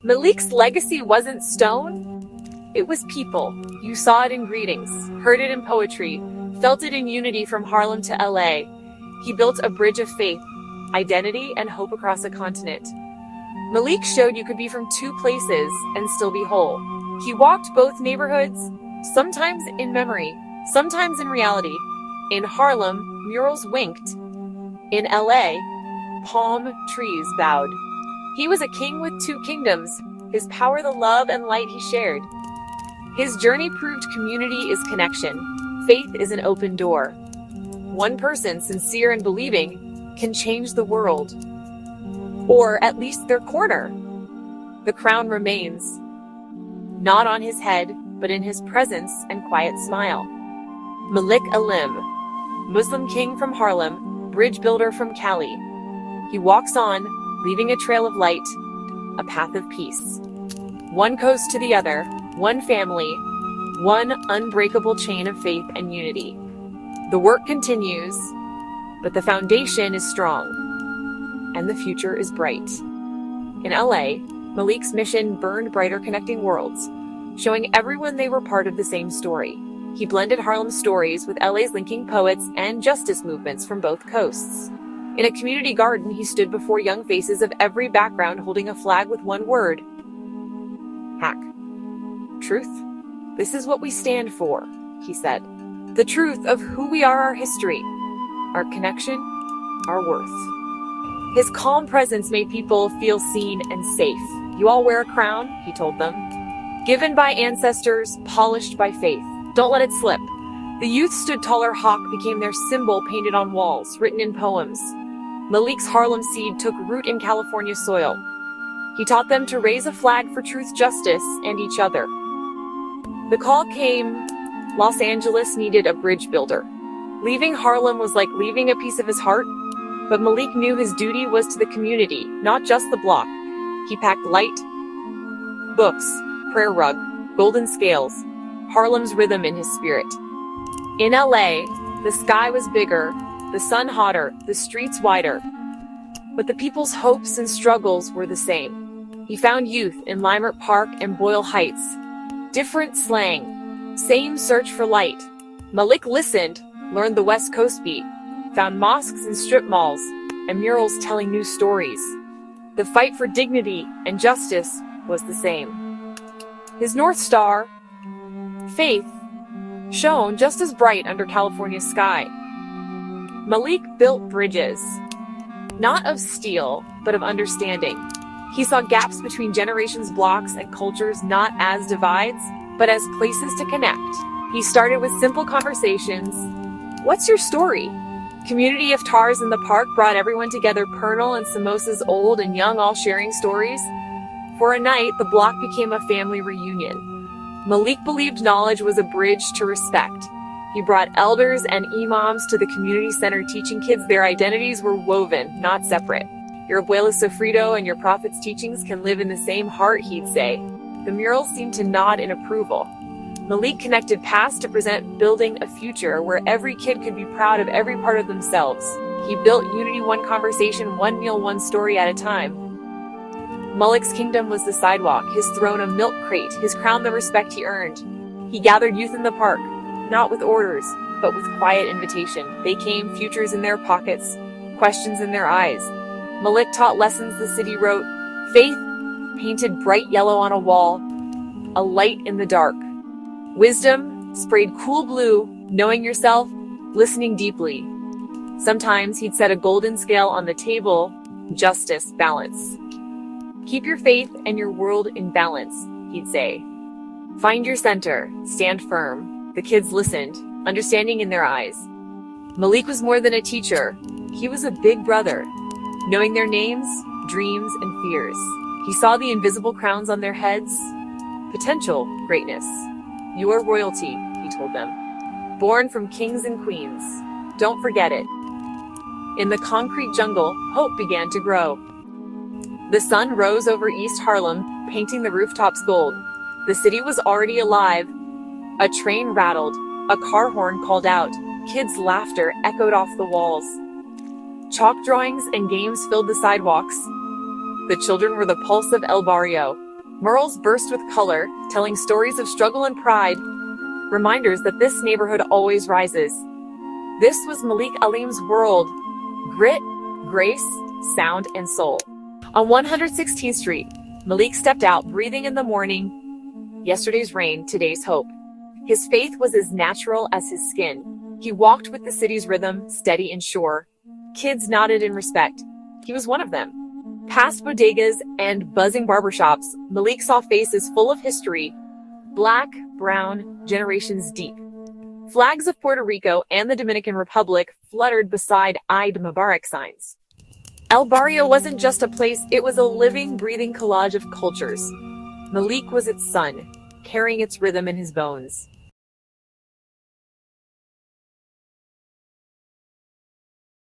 Malik's legacy wasn't stone, it was people. You saw it in greetings, heard it in poetry, felt it in unity from Harlem to LA. He built a bridge of faith, identity, and hope across a continent. Malik showed you could be from two places and still be whole. He walked both neighborhoods, sometimes in memory, sometimes in reality. In Harlem, murals winked. In LA, palm trees bowed. He was a king with two kingdoms, his power the love and light he shared. His journey proved community is connection. Faith is an open door. One person, sincere and believing, can change the world. Or at least their corner. The crown remains, not on his head, but in his presence and quiet smile. Malik Alim, Muslim king from Harlem, bridge builder from Cali. He walks on, leaving a trail of light, a path of peace. One coast to the other, one family, one unbreakable chain of faith and unity. The work continues, but the foundation is strong, and the future is bright. In LA, Malik's mission burned brighter, connecting worlds, showing everyone they were part of the same story. He blended Harlem's stories with LA's linking poets and justice movements from both coasts. In a community garden, he stood before young faces of every background holding a flag with one word: Hack. Truth. This is what we stand for, he said. The truth of who we are, our history, our connection, our worth. His calm presence made people feel seen and safe. You all wear a crown, he told them. Given by ancestors, polished by faith. Don't let it slip. The youth stood taller. Hawk became their symbol, painted on walls, written in poems. Malik's Harlem seed took root in California soil. He taught them to raise a flag for truth, justice, and each other. The call came. Los Angeles needed a bridge builder. Leaving Harlem was like leaving a piece of his heart, but Malik knew his duty was to the community, not just the block. He packed light, books, prayer rug, golden scales, Harlem's rhythm in his spirit. In LA, the sky was bigger, the sun hotter, the streets wider. But the people's hopes and struggles were the same. He found youth in Limert Park and Boyle Heights. Different slang, same search for light. Malik listened, learned the West Coast beat, found mosques and strip malls, and murals telling new stories. The fight for dignity and justice was the same. His North Star, faith, shone just as bright under California's sky. Malik built bridges, not of steel, but of understanding. He saw gaps between generations, blocks, and cultures not as divides, but as places to connect. He started with simple conversations. What's your story? Community iftars in the park brought everyone together, Pernal and samosas, old and young, all sharing stories. For a night, the block became a family reunion. Malik believed knowledge was a bridge to respect. He brought elders and imams to the community center, teaching kids their identities were woven, not separate. Your abuela's sofrito and your prophet's teachings can live in the same heart, he'd say. The murals seemed to nod in approval. Malik connected past to present, building a future where every kid could be proud of every part of themselves. He built unity, one conversation, one meal, one story at a time. Malik's kingdom was the sidewalk, his throne a milk crate, his crown the respect he earned. He gathered youth in the park, not with orders, but with quiet invitation. They came, futures in their pockets, questions in their eyes. Malik taught lessons the city wrote, faith painted bright yellow on a wall, a light in the dark. Wisdom sprayed cool blue, knowing yourself, listening deeply. Sometimes he'd set a golden scale on the table, justice, balance. Keep your faith and your world in balance, he'd say. Find your center, stand firm. The kids listened, understanding in their eyes. Malik was more than a teacher. He was a big brother, knowing their names, dreams, and fears. He saw the invisible crowns on their heads. Potential greatness. You are royalty, he told them. Born from kings and queens. Don't forget it. In the concrete jungle, hope began to grow. The sun rose over East Harlem, painting the rooftops gold. The city was already alive. A train rattled. A car horn called out. Kids' laughter echoed off the walls. Chalk drawings and games filled the sidewalks. The children were the pulse of El Barrio. Murals burst with color, telling stories of struggle and pride, reminders that this neighborhood always rises. This was Malik Alim's world: grit, grace, sound, and soul. On 116th Street, Malik stepped out, breathing in the morning. Yesterday's rain, today's hope. His faith was as natural as his skin. He walked with the city's rhythm, steady and sure. Kids nodded in respect. He was one of them. Past bodegas and buzzing barbershops, Malik saw faces full of history, black, brown, generations deep. Flags of Puerto Rico and the Dominican Republic fluttered beside Eid Mubarak signs. El Barrio wasn't just a place, it was a living, breathing collage of cultures. Malik was its son, carrying its rhythm in his bones.